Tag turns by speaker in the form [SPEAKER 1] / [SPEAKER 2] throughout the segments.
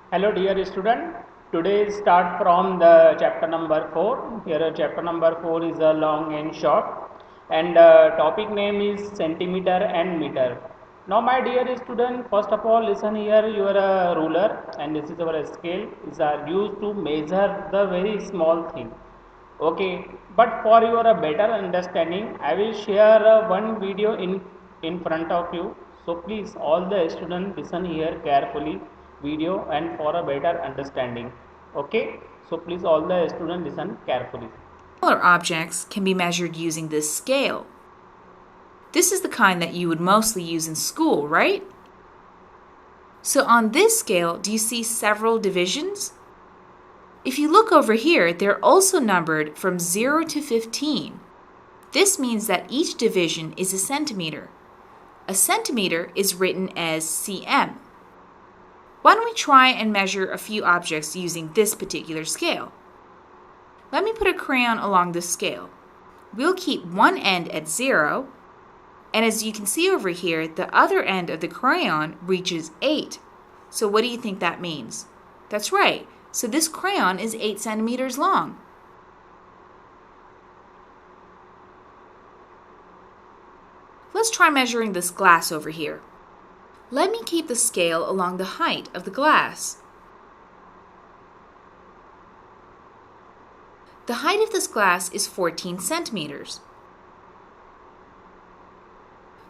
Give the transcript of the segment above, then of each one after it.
[SPEAKER 1] Hello dear student, today start from the chapter number 4. Here chapter number 4 is a long and short and topic name is centimeter and meter. Now my dear student, first of all listen here, your ruler and this is our scale is used to measure the very small thing. Okay, but for your better understanding, I will share one video in front of you. So please, all the students listen here carefully, video and for a better understanding. Okay, so please, all the students listen carefully.
[SPEAKER 2] Smaller objects can be measured using this scale. This is the kind that you would mostly use in school, right? So on this scale, do you see several divisions? If you look over here, they're also numbered from 0 to 15. This means that each division is a centimeter. A centimeter is written as cm. Why don't we try and measure a few objects using this particular scale? Let me put a crayon along this scale. We'll keep one end at 0, and as you can see over here, the other end of the crayon reaches 8. So what do you think that means? That's right. So this crayon is 8 centimeters long. Let's try measuring this glass over here. Let me keep the scale along the height of the glass. The height of this glass is 14 centimeters.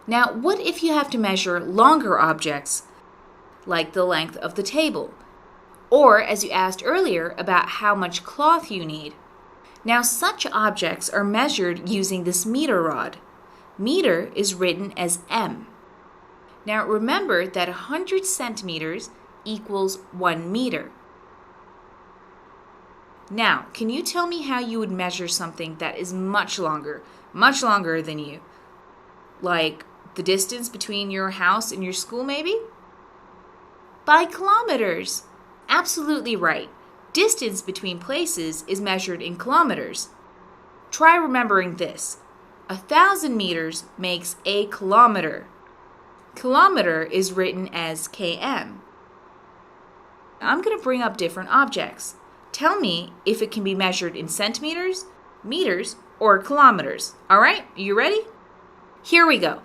[SPEAKER 2] Now, what if you have to measure longer objects, like the length of the table, or as you asked earlier about how much cloth you need? Now, such objects are measured using this meter rod. Meter is written as m. Now, remember that 100 centimeters equals 1 meter. Now, can you tell me how you would measure something that is much longer than you? Like the distance between your house and your school, maybe? By kilometers. Absolutely right. Distance between places is measured in kilometers. Try remembering this. 1,000 meters makes a kilometer. Kilometer is written as km. I'm going to bring up different objects. Tell me if it can be measured in centimeters, meters, or kilometers. All right, are you ready? Here we go.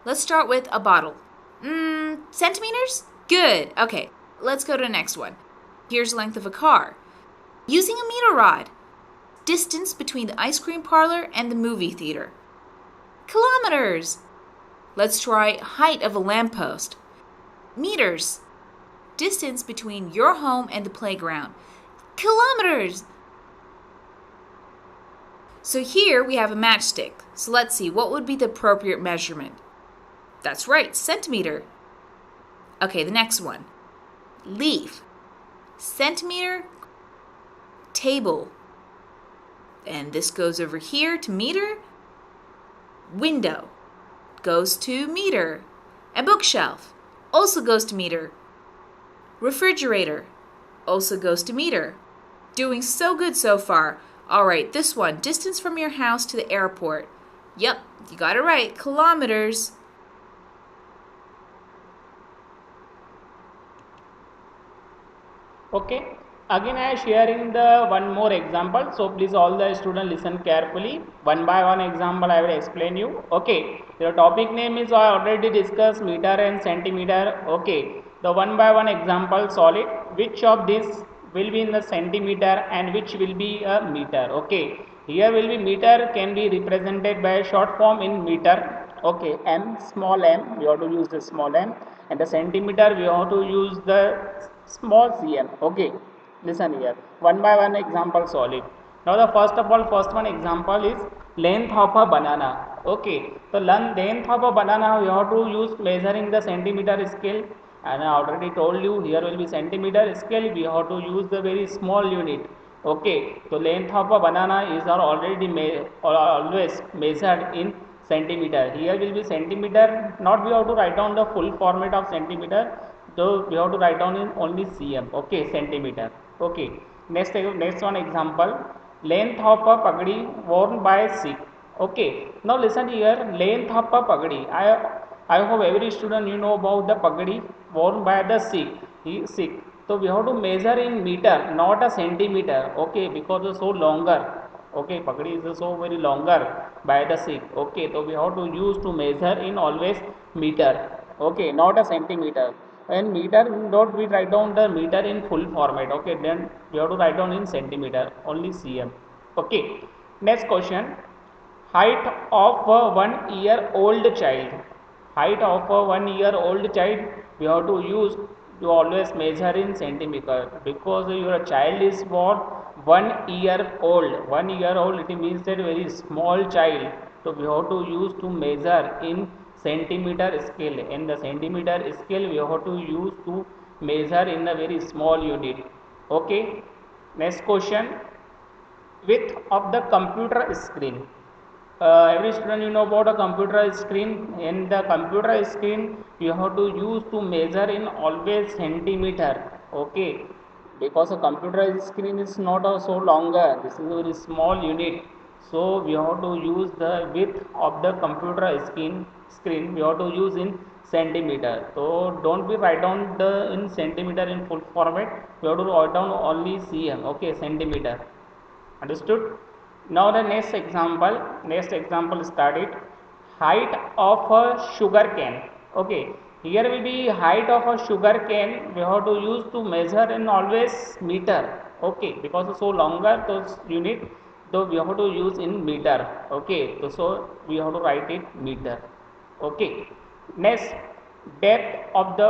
[SPEAKER 2] Let's start with a bottle. Centimeters? Good. Okay, let's go to the next one. Here's the length of a car. Using a meter rod. Distance between the ice cream parlor and the movie theater. Kilometers. Let's try height of a lamppost. Meters. Distance between your home and the playground. Kilometers. So here we have a matchstick. So let's see, what would be the appropriate measurement? That's right, centimeter. Okay, the next one. Leaf. Centimeter. Table. And this goes over here to meter. Window goes to meter. A bookshelf also goes to meter. Refrigerator also goes to meter. Doing so good so far. All right, this one, distance from your house to the airport. Yep, you got it right, kilometers.
[SPEAKER 1] Okay, again I am sharing the one more example. So please, all the students listen carefully. One by one example I will explain you. Okay, the topic name is I already discussed meter and centimeter. Okay, the one by one example solid. Which of these will be in the centimeter and which will be a meter? Okay, here will be meter can be represented by a short form in meter. Okay, m, small m, we have to use the small m, and the centimeter we have to use the small cm. Okay, listen here, one by one example solid. Now the first of all, first one example is length of a banana. Okay, so length of a banana we have to use measuring the centimeter scale, and I already told you here will be centimeter scale, we have to use the very small unit. Okay, so length of a banana is already always measured in centimeter. Here will be centimeter, not we have to write down the full format of centimeter, so we have to write down in only cm. Okay, centimeter. Okay, next one example, length of a pagdi worn by a Sikh. Okay, now listen here, length of a pagdi. I hope every student you know about the pagdi worn by the Sikh. Sikh. So we have to measure in meter, not a centimeter. Okay, because it's so longer. Okay, pakadi is so very longer by the seat. Okay, so we have to use to measure in always meter. Okay, not a centimeter. And meter, not we write down the meter in full format. Okay, then we have to write down in centimeter, only cm. Okay, next question. Height of a 1 year old child. Height of a 1 year old child we have to use to always measure in centimeter, because your child is born 1 year old. 1 year old, it means that very small child. So we have to use to measure in centimeter scale. In the centimeter scale we have to use to measure in a very small unit. Okay, next question. Width of the computer screen. Every student you know about a computer screen. In the computer screen you have to use to measure in always centimeter. Okay, because a computer screen is not so longer, this is a very small unit. So we have to use the width of the computer screen we have to use in centimeter. So don't be write down the in centimeter in full format, we have to write down only cm. Okay, centimeter. Understood? Now the next example started. Height of a sugar cane. Okay, here will be height of a sugar cane we have to use to measure in always meter. Okay, because it's so longer those unit, so we have to use in meter. Okay, so we have to write it meter. Okay, next, depth of the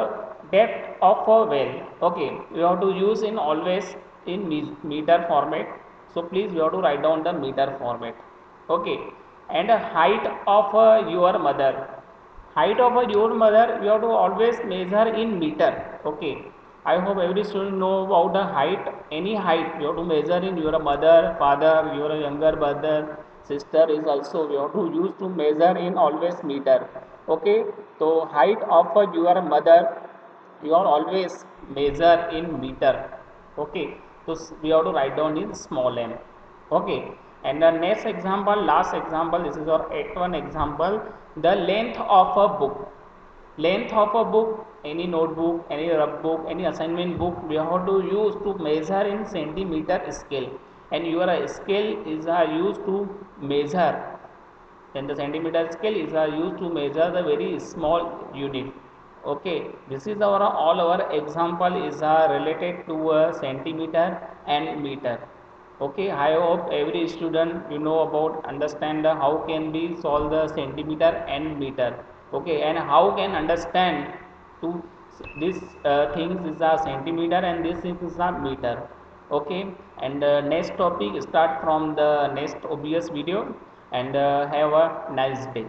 [SPEAKER 1] depth of a well. Okay, we have to use in always in meter format. So please you have to write down the meter format. Okay, and a height of your mother. Height of your mother you have to always measure in meter. Okay, I hope every student know about the height. Any height you have to measure in your mother, father, your younger brother, sister is also we have to use to measure in always meter. Okay, so height of your mother you are always measure in meter. Okay, so we have to write down in small m. Okay, and the next example, last example, this is our 8th example. The length of a book. Length of a book, any notebook, any rough book, any assignment book we have to use to measure in centimeter scale, and your scale is used to measure, and the centimeter scale is used to measure the very small unit. Okay, this is our all our example is related to centimeter and meter. Okay, I hope every student you know about understand how can we solve the centimeter and meter. Okay, and how can understand to this things is a centimeter and this is a meter. Okay, and next topic start from the next obvious video, and have a nice day.